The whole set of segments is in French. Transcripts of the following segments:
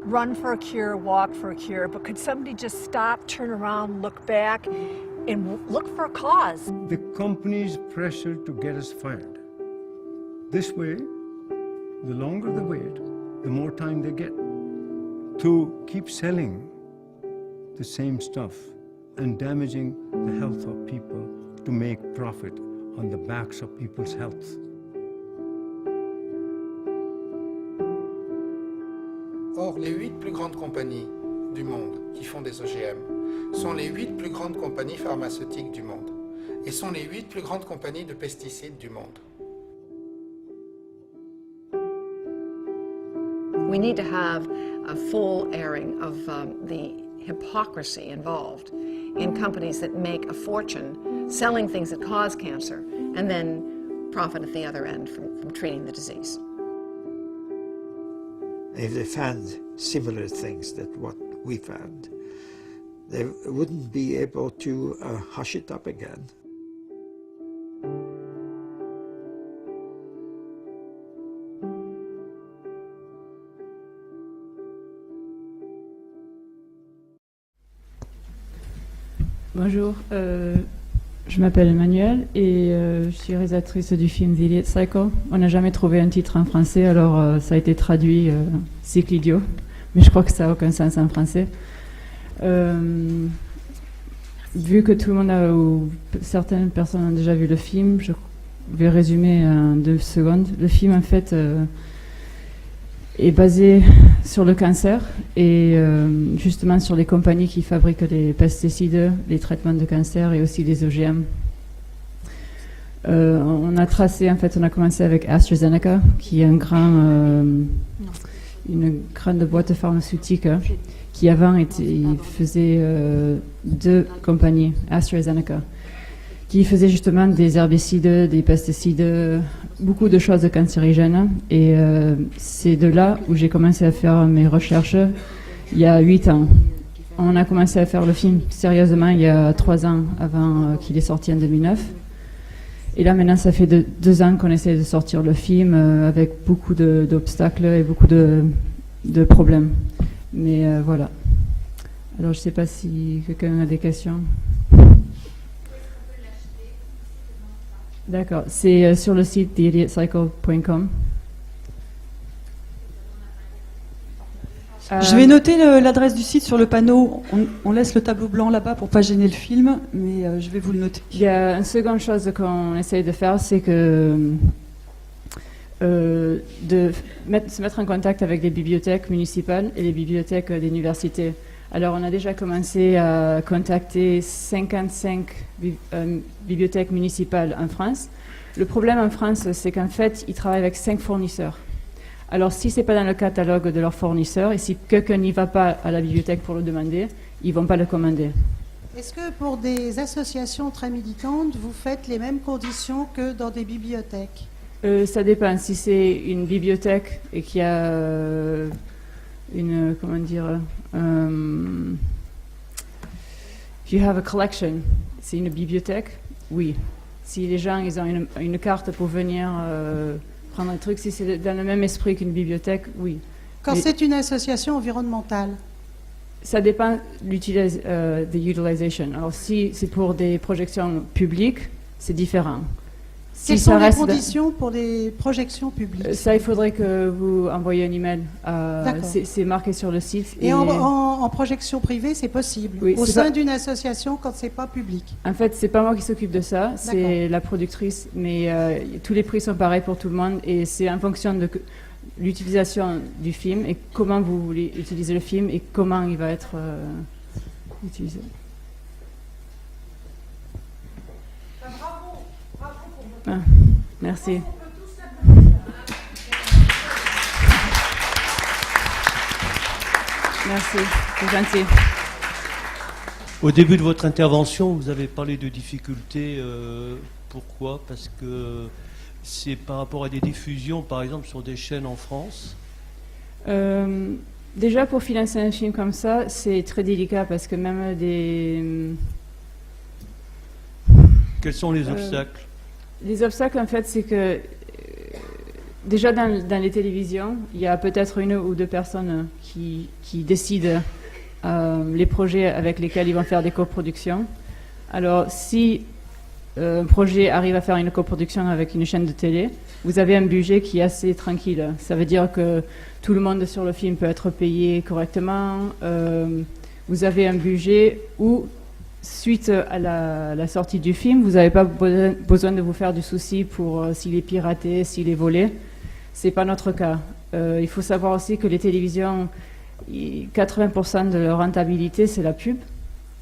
run for a cure, walk for a cure, but could somebody just stop, turn around, look back, and look for a cause? The company's pressure to get us fired. This way, the longer the wait, the more time they get to keep selling the same stuff and damaging the health of people to make profit on the backs of people's health. Or, les 8 plus grandes compagnies du monde qui font des OGM sont les 8 plus grandes compagnies pharmaceutiques du monde et sont les 8 plus grandes compagnies de pesticides du monde. We need to have a full airing of the hypocrisy involved in companies that make a fortune selling things that cause cancer and then profit at the other end from treating the disease. If they found similar things that what we found, they wouldn't be able to hush it up again. Bonjour, je m'appelle Emmanuelle et je suis réalisatrice du film The Idiot Cycle. On n'a jamais trouvé un titre en français, alors ça a été traduit Cycle idiot, mais je crois que ça n'a aucun sens en français. Vu que tout le monde ou certaines personnes ont déjà vu le film, je vais résumer en 2 secondes. Le film, en fait, est basé sur le cancer et justement sur les compagnies qui fabriquent les pesticides, les traitements de cancer et aussi les OGM. On a tracé, en fait, on a commencé avec AstraZeneca, qui est une grande boîte pharmaceutique qui avant faisait 2 compagnies, AstraZeneca, qui faisait justement des herbicides, des pesticides, beaucoup de choses cancérigènes. Et c'est de là où j'ai commencé à faire mes recherches il y a 8 ans. On a commencé à faire le film sérieusement il y a 3 ans avant qu'il est sorti en 2009. Et là maintenant ça fait 2 ans qu'on essaie de sortir le film avec beaucoup d'obstacles et beaucoup de problèmes. Mais voilà. Alors je ne sais pas si quelqu'un a des questions. D'accord, c'est sur le site theidiotcycle.com. Je vais noter l'adresse du site sur le panneau. On laisse le tableau blanc là-bas pour pas gêner le film, mais je vais vous le noter. Il y a une seconde chose qu'on essaye de faire, c'est que se mettre en contact avec les bibliothèques municipales et les bibliothèques des universités. Alors, on a déjà commencé à contacter 55 bibliothèques municipales en France. Le problème en France, c'est qu'en fait, ils travaillent avec 5 fournisseurs. Alors, si ce n'est pas dans le catalogue de leurs fournisseurs, et si quelqu'un n'y va pas à la bibliothèque pour le demander, ils ne vont pas le commander. Est-ce que pour des associations très militantes, vous faites les mêmes conditions que dans des bibliothèques? Ça dépend. Si c'est une bibliothèque et qu'il y a if you have a collection, c'est une bibliothèque, oui. Si les gens ils ont une carte pour venir prendre un truc, si c'est dans le même esprit qu'une bibliothèque, oui. Quand c'est une association environnementale? Ça dépend de l'utilisation. Alors si c'est pour des projections publiques, c'est différent. Quelles sont les conditions pour les projections publiques? Ça, il faudrait que vous envoyiez un email. C'est marqué sur le site. Et en projection privée, c'est possible, oui, au sein d'une association quand c'est pas public? En fait, c'est pas moi qui s'occupe de ça, c'est la productrice. Mais tous les prix sont pareils pour tout le monde et c'est en fonction de l'utilisation du film et comment vous voulez utiliser le film et comment il va être utilisé. Ah, merci. Merci, c'est gentil. Au début de votre intervention, vous avez parlé de difficultés. Pourquoi? Parce que c'est par rapport à des diffusions, par exemple, sur des chaînes en France. Déjà, pour financer un film comme ça, c'est très délicat parce que même des... Quels sont les obstacles? Les obstacles, en fait, c'est que déjà dans les télévisions, il y a peut-être une ou deux personnes qui décident les projets avec lesquels ils vont faire des coproductions. Alors, si un projet arrive à faire une coproduction avec une chaîne de télé, vous avez un budget qui est assez tranquille. Ça veut dire que tout le monde sur le film peut être payé correctement. Vous avez un budget où, suite à la sortie du film, vous n'avez pas besoin de vous faire du souci pour s'il est piraté, s'il est volé. Ce n'est pas notre cas. Il faut savoir aussi que les télévisions, 80% de leur rentabilité, c'est la pub.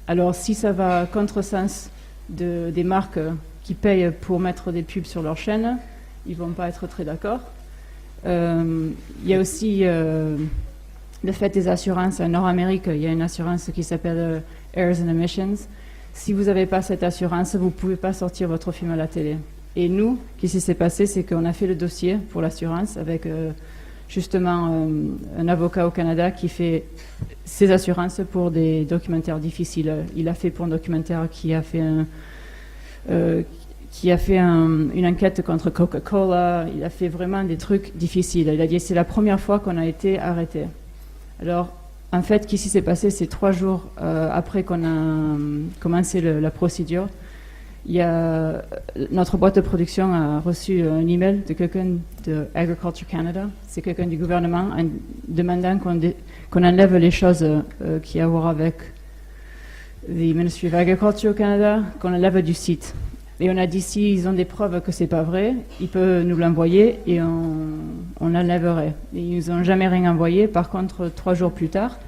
Alors si ça va à contresens des marques qui payent pour mettre des pubs sur leur chaîne, ils ne vont pas être très d'accord. Il y a aussi le fait des assurances. En Nord-Amérique, il y a une assurance qui s'appelle Errors and Omissions. Si vous n'avez pas cette assurance, vous ne pouvez pas sortir votre film à la télé. Et nous, qu'est-ce qui s'est passé, c'est qu'on a fait le dossier pour l'assurance avec justement un avocat au Canada qui fait ses assurances pour des documentaires difficiles. Il a fait pour un documentaire qui a fait une enquête contre Coca-Cola. Il a fait vraiment des trucs difficiles. Il a dit c'est la première fois qu'on a été arrêté. Alors, en fait, qu'est-ce qui s'est passé, c'est 3 jours après qu'on a commencé la procédure. Notre boîte de production a reçu un email de quelqu'un de Agriculture Canada, c'est quelqu'un du gouvernement, demandant qu'on enlève les choses qui ont à voir avec the Ministry of Agriculture au Canada, qu'on enlève du site. Et on a dit s'ils ont des preuves que c'est pas vrai, ils peuvent nous l'envoyer et on l'enlèverait. Et ils nous ont jamais rien envoyé. Par contre, 3 jours plus tard,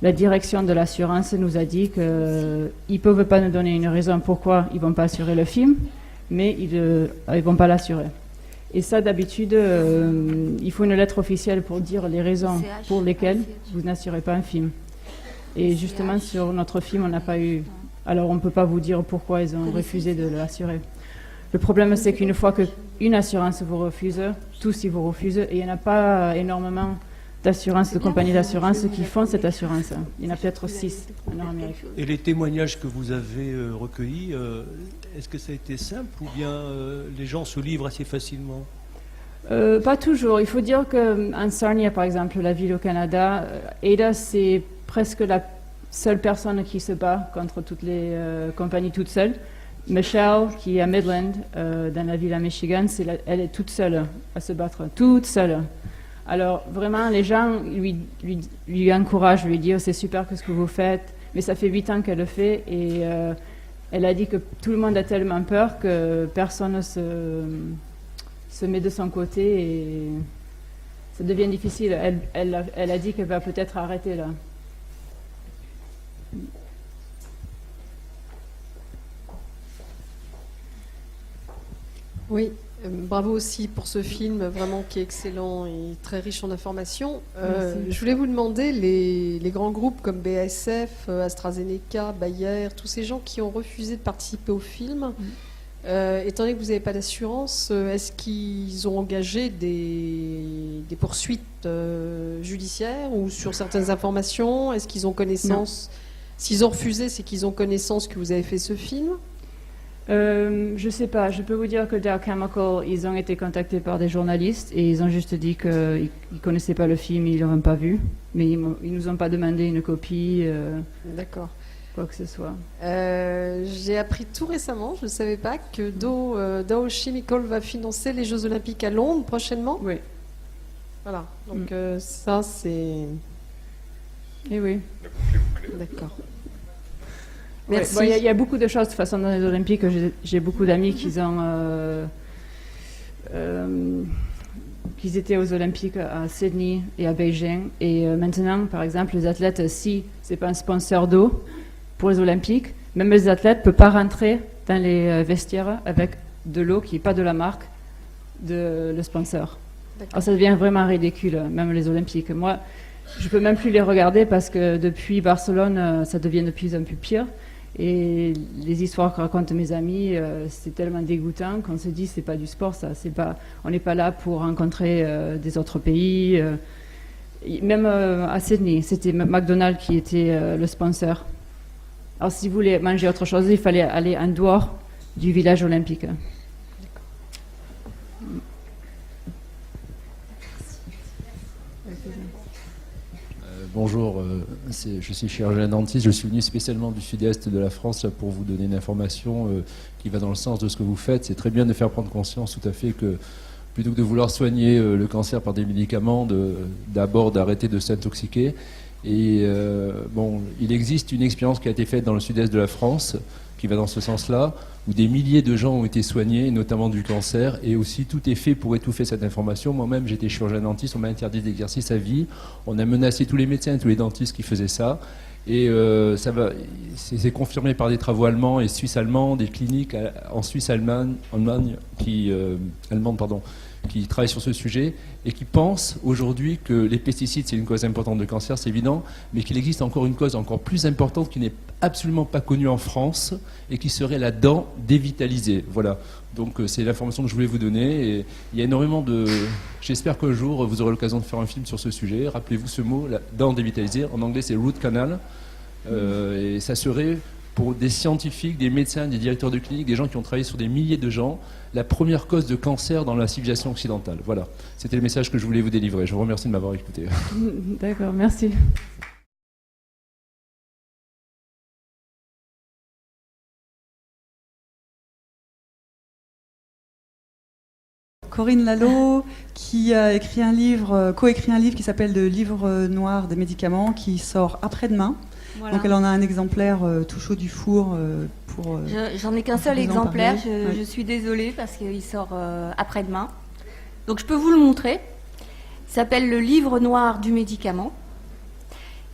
la direction de l'assurance nous a dit qu'ils ne peuvent pas nous donner une raison pourquoi ils ne vont pas assurer le film, mais ils ne vont pas l'assurer. Et ça, d'habitude, il faut une lettre officielle pour dire les raisons pour lesquelles vous n'assurez pas un film. Et justement, sur notre film, on n'a pas eu... Alors, on ne peut pas vous dire pourquoi ils ont refusé de l'assurer. Le problème, c'est qu'une fois qu'une assurance vous refuse, tous ils vous refusent, et il n'y en a pas énormément de compagnies d'assurance qui font cette assurance. Il y en a peut-être 6 en Nord-Amérique. Et les témoignages que vous avez recueillis, est-ce que ça a été simple ou bien les gens se livrent assez facilement? Pas toujours. Il faut dire qu'en Sarnia, par exemple, la ville au Canada, Ada, c'est presque la seule personne qui se bat contre toutes les compagnies toute seule. Michelle, qui est à Midland, dans la ville à Michigan, elle est toute seule à se battre, toute seule. Alors vraiment, les gens lui encouragent, lui disent c'est super ce que vous faites, mais ça fait 8 ans qu'elle le fait et elle a dit que tout le monde a tellement peur que personne ne se met de son côté et ça devient difficile. Elle a dit qu'elle va peut-être arrêter là. Oui, bravo aussi pour ce film vraiment qui est excellent et très riche en informations. Je voulais vous demander, les grands groupes comme BASF, AstraZeneca, Bayer, tous ces gens qui ont refusé de participer au film, étant donné que vous n'avez pas d'assurance, est-ce qu'ils ont engagé des poursuites judiciaires ou sur certaines informations? Est-ce qu'ils ont connaissance? S'ils ont refusé, c'est qu'ils ont connaissance que vous avez fait ce film? Je sais pas. Je peux vous dire que Dow Chemical, ils ont été contactés par des journalistes et ils ont juste dit qu'ils ne connaissaient pas le film, ils ne l'ont pas vu. Mais ils nous ont pas demandé une copie. D'accord. Quoi que ce soit. J'ai appris tout récemment, je ne savais pas, que Dow Chemical va financer les Jeux Olympiques à Londres prochainement. Oui. Voilà. Donc ça, c'est... Eh oui. D'accord. Merci. Il y a beaucoup de choses de toute façon dans les Olympiques. J'ai beaucoup d'amis qui étaient aux Olympiques à Sydney et à Beijing. Et maintenant, par exemple, les athlètes, si c'est pas un sponsor d'eau pour les Olympiques, même les athlètes ne peuvent pas rentrer dans les vestiaires avec de l'eau qui n'est pas de la marque de le sponsor. Alors ça devient vraiment ridicule, même les Olympiques. Moi, je peux même plus les regarder parce que depuis Barcelone, ça devient de plus en plus pire. Et les histoires que racontent mes amis, c'est tellement dégoûtant qu'on se dit c'est pas du sport, ça. On n'est pas là pour rencontrer des autres pays. Même à Sydney, c'était McDonald's qui était le sponsor. Alors si vous voulez manger autre chose, il fallait aller en dehors du village olympique. Bonjour, je suis chirurgien dentiste, je suis venu spécialement du sud-est de la France là, pour vous donner une information qui va dans le sens de ce que vous faites. C'est très bien de faire prendre conscience tout à fait que plutôt que de vouloir soigner le cancer par des médicaments, d'abord d'arrêter de s'intoxiquer. Et bon, il existe une expérience qui a été faite dans le sud-est de la France qui va dans ce sens-là, où des milliers de gens ont été soignés, notamment du cancer, et aussi tout est fait pour étouffer cette information. Moi-même, j'étais chirurgien dentiste, on m'a interdit d'exercice à vie, on a menacé tous les médecins, tous les dentistes qui faisaient ça, et c'est confirmé par des travaux allemands et suisses-allemands, des cliniques en Suisse-Allemagne qui travaillent sur ce sujet et qui pensent aujourd'hui que les pesticides c'est une cause importante de cancer, c'est évident, mais qu'il existe encore une cause encore plus importante qui n'est absolument pas connue en France et qui serait la dent dévitalisée. Voilà, donc c'est l'information que je voulais vous donner et il y a énormément de... J'espère qu'un jour vous aurez l'occasion de faire un film sur ce sujet. Rappelez-vous ce mot, la dent dévitalisée, en anglais c'est root canal, et ça serait pour des scientifiques, des médecins, des directeurs de clinique, des gens qui ont travaillé sur des milliers de gens, la première cause de cancer dans la civilisation occidentale. Voilà, c'était le message que je voulais vous délivrer. Je vous remercie de m'avoir écouté. D'accord, merci. Corinne Lalo, qui a écrit un livre, coécrit un livre qui s'appelle Le livre noir des médicaments, qui sort après-demain. Voilà. Donc elle en a un exemplaire tout chaud du four pour... J'en ai qu'un seul exemplaire, je suis désolée parce qu'il sort après-demain. Donc je peux vous le montrer. Il s'appelle Le livre noir du médicament.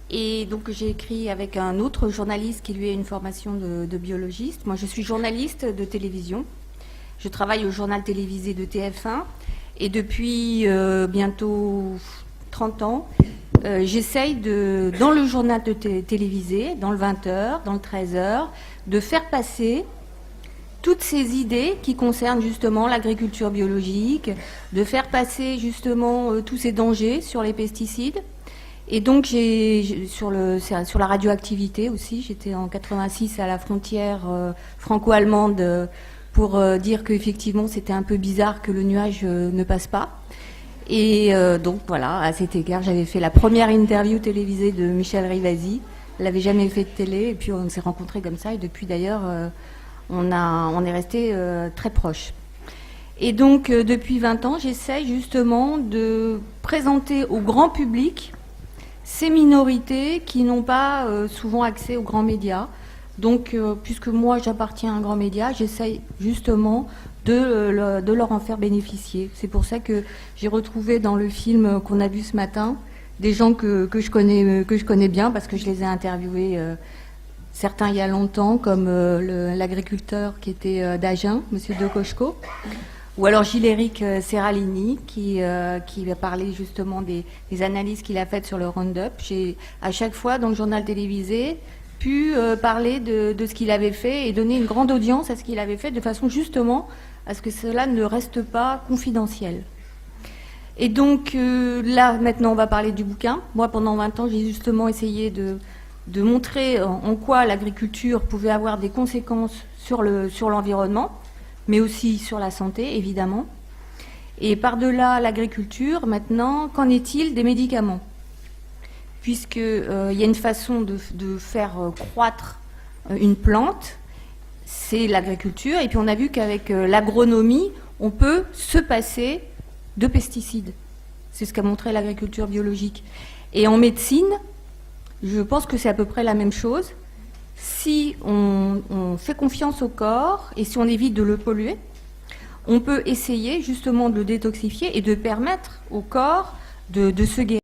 Et donc j'ai écrit avec un autre journaliste qui lui a une formation de biologiste. Moi je suis journaliste de télévision. Je travaille au journal télévisé de TF1 et depuis bientôt 30 ans, j'essaye dans le journal de télévisé, dans le 20h, dans le 13h, de faire passer toutes ces idées qui concernent justement l'agriculture biologique, de faire passer justement tous ces dangers sur les pesticides. Et donc sur la radioactivité aussi, j'étais en 86 à la frontière franco-allemande pour dire qu'effectivement c'était un peu bizarre que le nuage ne passe pas. Et donc voilà, à cet égard, j'avais fait la première interview télévisée de Michel Rivasi. Elle n'avait jamais fait de télé, et puis on s'est rencontrés comme ça, et depuis d'ailleurs, on est restés très proches. Et donc, depuis 20 ans, j'essaye justement de présenter au grand public ces minorités qui n'ont pas souvent accès aux grands médias. Donc, puisque moi j'appartiens à un grand média, j'essaye justement de leur en faire bénéficier. C'est pour ça que j'ai retrouvé dans le film qu'on a vu ce matin des gens que je connais bien parce que je les ai interviewés, certains il y a longtemps, comme l'agriculteur qui était d'Agen, Monsieur De Kochko, ou alors Gilles-Éric Serralini qui va parler justement des analyses qu'il a faites sur le Roundup. J'ai à chaque fois dans le journal télévisé pu parler de ce qu'il avait fait et donner une grande audience à ce qu'il avait fait de façon justement à ce que cela ne reste pas confidentiel. Et donc là, maintenant, on va parler du bouquin. Moi, pendant 20 ans, j'ai justement essayé de montrer en quoi l'agriculture pouvait avoir des conséquences sur l'environnement, mais aussi sur la santé, évidemment. Et par-delà l'agriculture, maintenant, qu'en est-il des médicaments ? Puisqu'il y a une façon de faire croître une plante, c'est l'agriculture. Et puis on a vu qu'avec l'agronomie, on peut se passer de pesticides. C'est ce qu'a montré l'agriculture biologique. Et en médecine, je pense que c'est à peu près la même chose. Si on fait confiance au corps et si on évite de le polluer, on peut essayer justement de le détoxifier et de permettre au corps de se guérir.